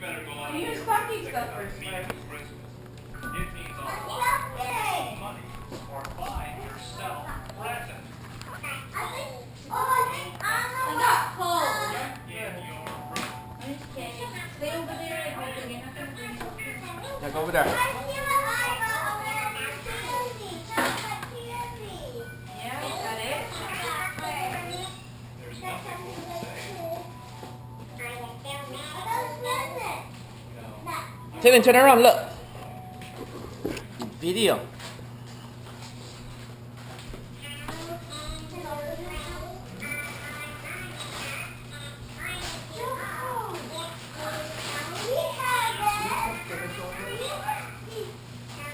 better go out Use here stocking and stuff pick up first, meat right? for Christmas. It means a lot of money or buy yourself a present. I got cold. In your room. I'm just kidding. Stay over there and hoping you're not going to bring something. Yeah, go over there. Yeah, you got it. There's nothing more to say. No. Taylor, turn around, look. Video.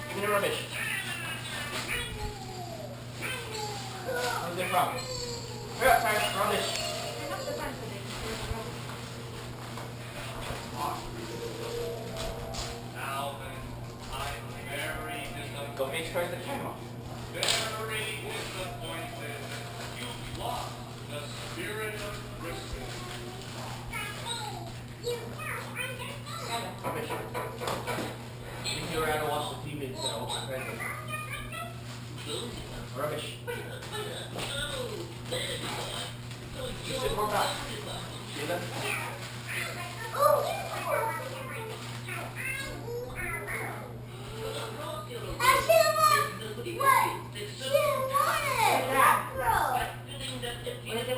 Give me the rubbish. Where's it from? Hurry up, sorry, rubbish. Alvin, I'm very disappointed. Go face towards the camera. Very disappointed that you've lost the spirit of Christmas. Rubbish. You would rather watch the TV instead of open presents. Rubbish. You sit more back. See that?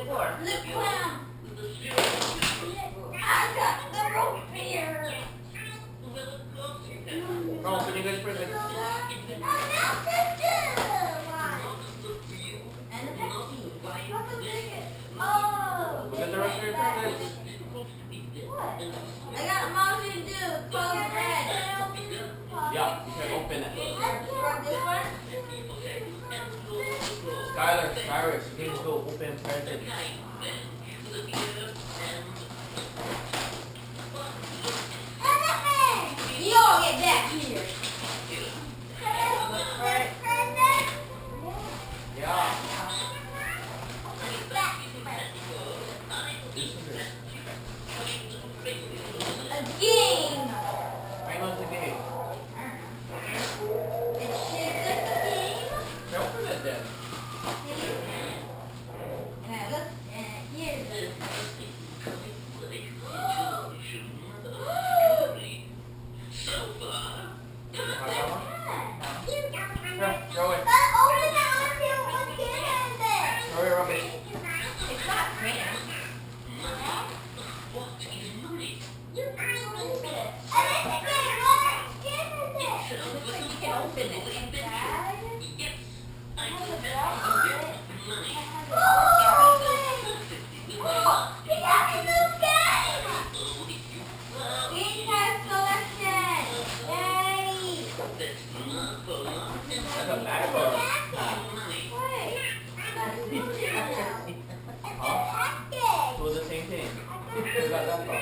What is it for? Oh, can you guys present? Look at the rest of your presents. I got a motion to do. Close red. Yeah, you can open it. This one? Skylar, Cyrus, please go open presents. You all get back here. Yeah. A game. I know the game. It's just a game. Open it then. Now look, here's the. Yeah, throw it. Throw your rubbish. It's not fair. Looks like you can open it. Dad? That's a bad one. Huh? Do the same thing. You got that from.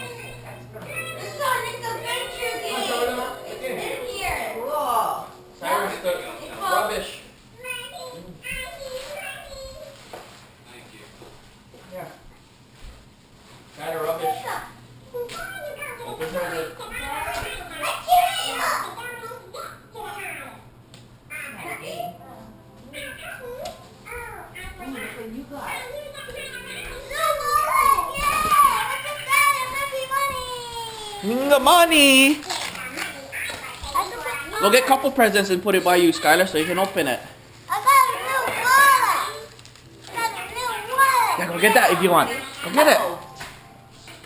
It's in here. Whoa. Cyrus, the rubbish. Thank you. Yeah. Got a rubbish. Open present. You got. The money. Go get a couple presents and put it by you, Skylar, so you can open it. Yeah, go get that if you want. Go get it. You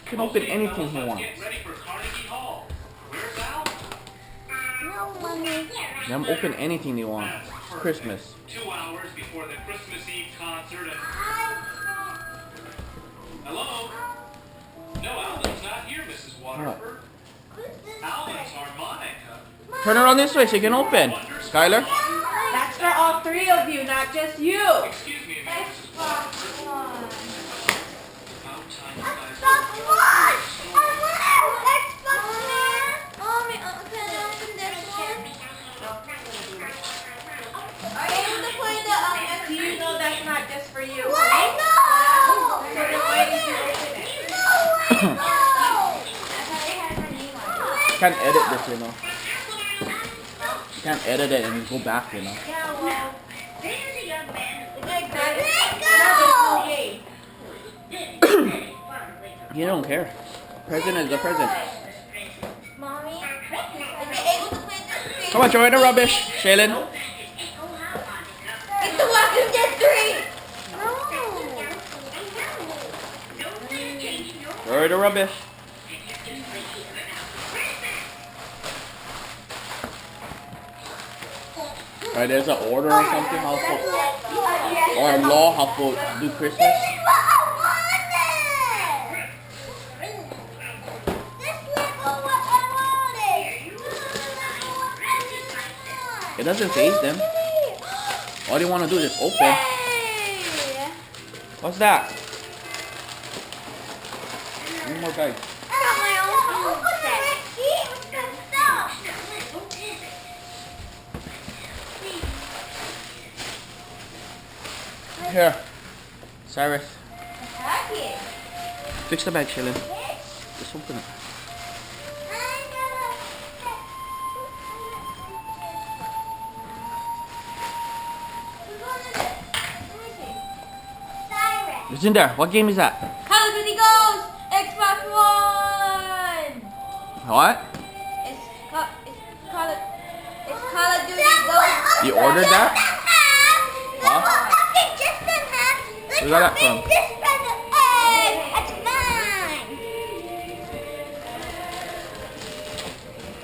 can open anything you want. Get ready for Carnegie Hall. Where's Al? Let them open anything they want. Christmas. 2 hours before the Christmas Eve concert and... Hello? No, Alvin's not here, Mrs. Waterford. Alvin's harmonica. Turn around this way so you can open. Skylar? That's for all three of you, not just you. Excuse me, Mrs. Waterford. About time you guys... Are you able to play the you know that's not just for you? So then why did you open it? That's how they had her name on it. Can't edit this, you know. You can't edit it and go back, you know. Yeah, well. There's a young man who Is it exciting? no, You don't care. Present is a present. Mommy, is it able to play this game? Come on, throw in the rubbish, Shaylin. It's the Walking Dead 3! Throw in the rubbish. Alright, there's an order or something how to, or a law how to do Christmas. It doesn't phase them. All they want to do is just open. What's that? One more bag. Here, Cyrus. Fix the bag, Shaylin. Just open it. It's in there. What game is that? Call of Duty Ghosts! Xbox One! What? It's Call of Duty Ghosts. You ordered that? Huh? Where you got that from?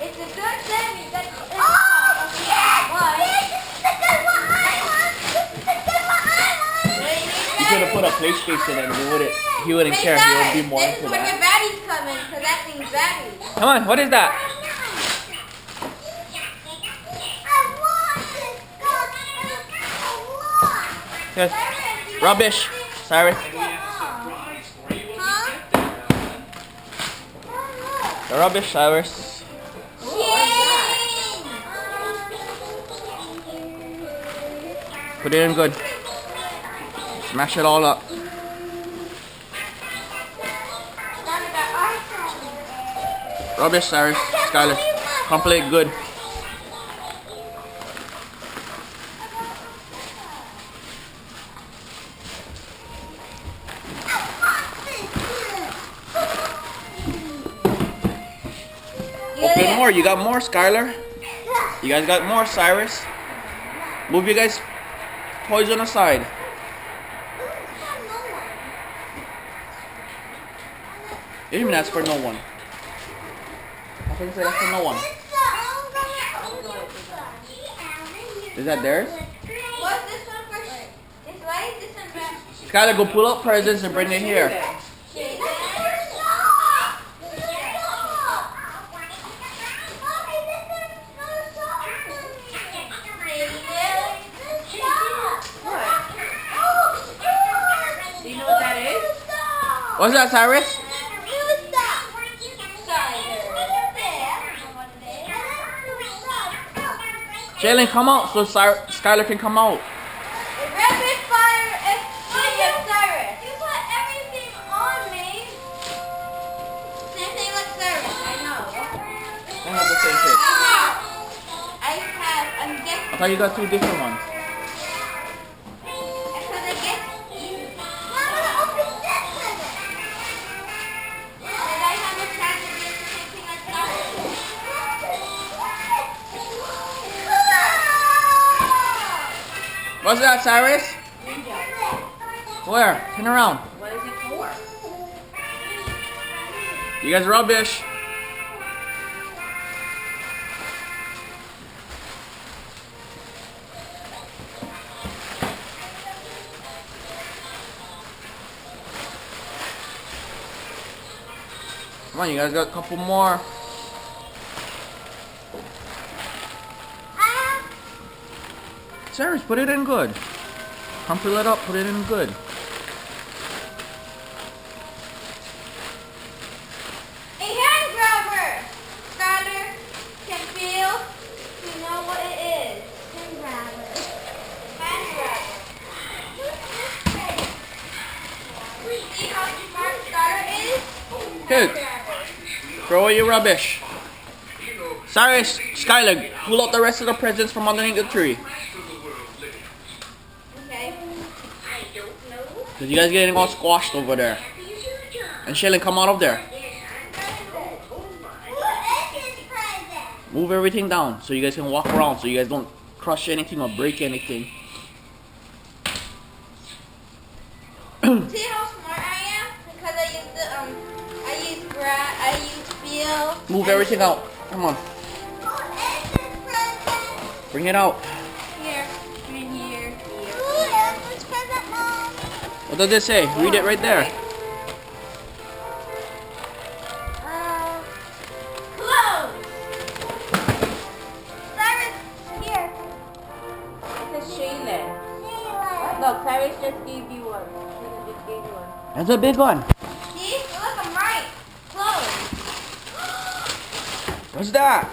It's a good thing you got You could have put a PlayStation in and he wouldn't care. He would be more This into is when your that. baddies come in, because that thing's baddies. Come on, what is that? Yes. Rubbish, Cyrus. The rubbish, Cyrus. Put it in good. Smash it all up. Rubbish, Cyrus. Skylar. Complete good. Open more. You got more, Skylar. You guys got more, Cyrus. Move you guys' toys on the side. What do you mean that's for no one? I think that's for no one. Is that theirs? What's this one for? This way? This one back. Skylar, go pull up presents and bring it here. Do you know what that is? What's that, Cyrus? Jalen, come out so Skylar can come out. Rapid fire explosion, Cyrus. You put everything on me. Same thing like Cyrus, I know. I have the same thing. I'm guessing. I thought you got two different ones. Because I guess. Mama, open this present. Did I have a chance to do the same thing like Cyrus? What's that, Cyrus? Where? Turn around. What is it for? You guys rubbish. Come on, you guys got a couple more. Cyrus, put it in good. Crumple it up, put it in good. A hand grabber! Skylar can feel. You know what it is. Hand grabber. Hand grabber. See how smart Skylar is? Good. Throw away your rubbish. Cyrus, Skylar, pull out the rest of the presents from underneath the tree. Okay. Because you guys getting all squashed over there. And Shelly, come out of there. Move everything down so you guys can walk around so you guys don't crush anything or break anything. See how smart I am? Because I use feel. Move everything out. Come on. Bring it out. Here, and here. What does it say? Read it right there. Close. Cyrus, here. It's a Sheila. Look, Cyrus just gave you one. Sheila just gave you one. That's a big one. See? Look, I'm right. Close. What's that?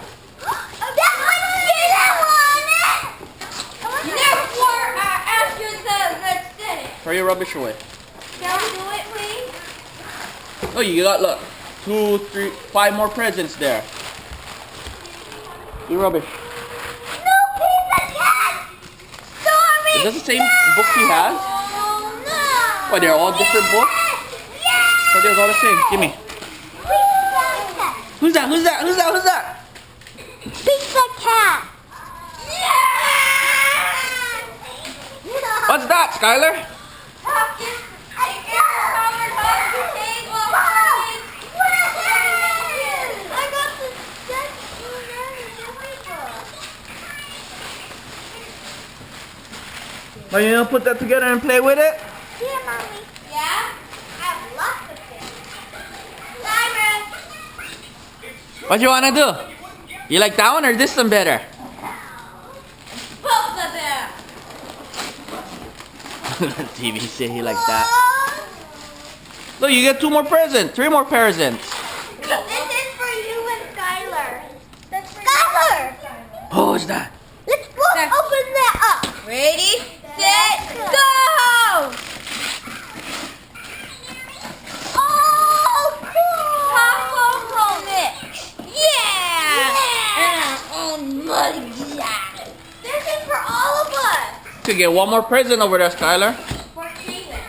Therefore, after the let's finish. Throw your rubbish away. Can we do it, please? Oh, you got, look, 2, 3, 5 more presents there. Your rubbish. No, pizza cat! Sorry! Is that the same book he has? Oh, no! What, they're all different books? Yeah! So they're all the same. Give me. Pizza cat! Who's that? Who's that? Who's that? Who's that? Pizza cat! What's that, Skylar? Are you gonna put that together and play with it? Yeah, Mommy. Yeah? I have lots of things. What you wanna do? You like that one or this one better? Both of them. TV say he like that. Look, you get 2 more presents, 3 more presents. This is for you and Skylar. That's for Skylar! Oh, what's that? Let's open that up. Ready, set, go! Oh, cool! Taco mix. Yeah! And our own muddy jar. This is for all of us. You get 1 more present over there, Skylar. For Caitlin.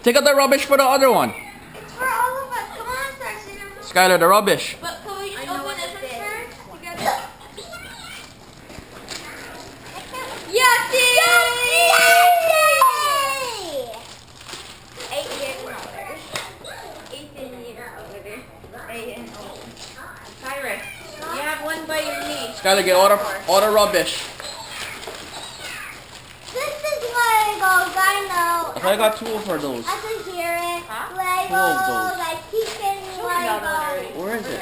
Take out the rubbish for the other one. It's for all of us. Come on, Sarcy. Skylar, the rubbish. But can we just open this one first? Together? Yahtzee! $8 Cyrus, you have one by your knee. Skylar, get all the rubbish. This is Legos, I know. I got 2 for those. I can hear it. Two of Legos, those. I keep getting Legos. Where is it?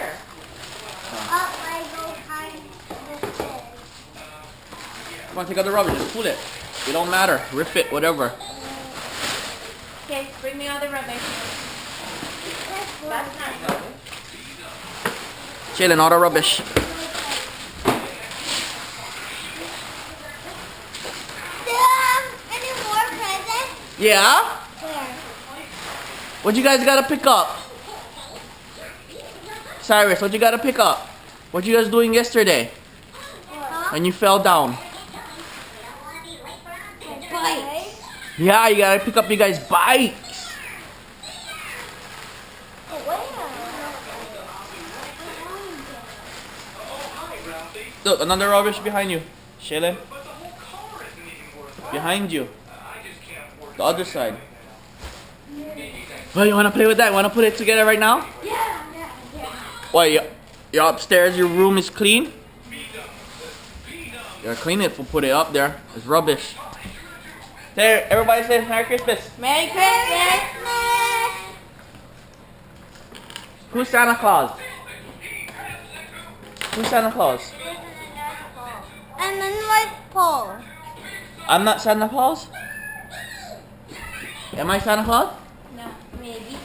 Up Lego behind this thing. Come on, take out the rubbish. Just pull it. It don't matter. Rip it, whatever. Okay, bring me all the rubbish. That's not good. Chilling, all the rubbish. Any more presents? Yeah? Where? What you guys gotta pick up? Cyrus, what you gotta pick up? What you guys doing yesterday? When you fell down? Bikes. Yeah, you gotta pick up you guys' bikes. Look, another rubbish behind you. Shaylen, behind you. The other side. Well, you wanna play with that? Wanna put it together right now? Yeah. Why, you're upstairs, your room is clean? You gotta clean it, put it up there. It's rubbish. There, everybody say Merry Christmas. Merry Christmas. Who's Santa Claus? Who's Santa Claus? And then North Pole. I'm not Santa Claus? Am I Santa Claus? No, maybe.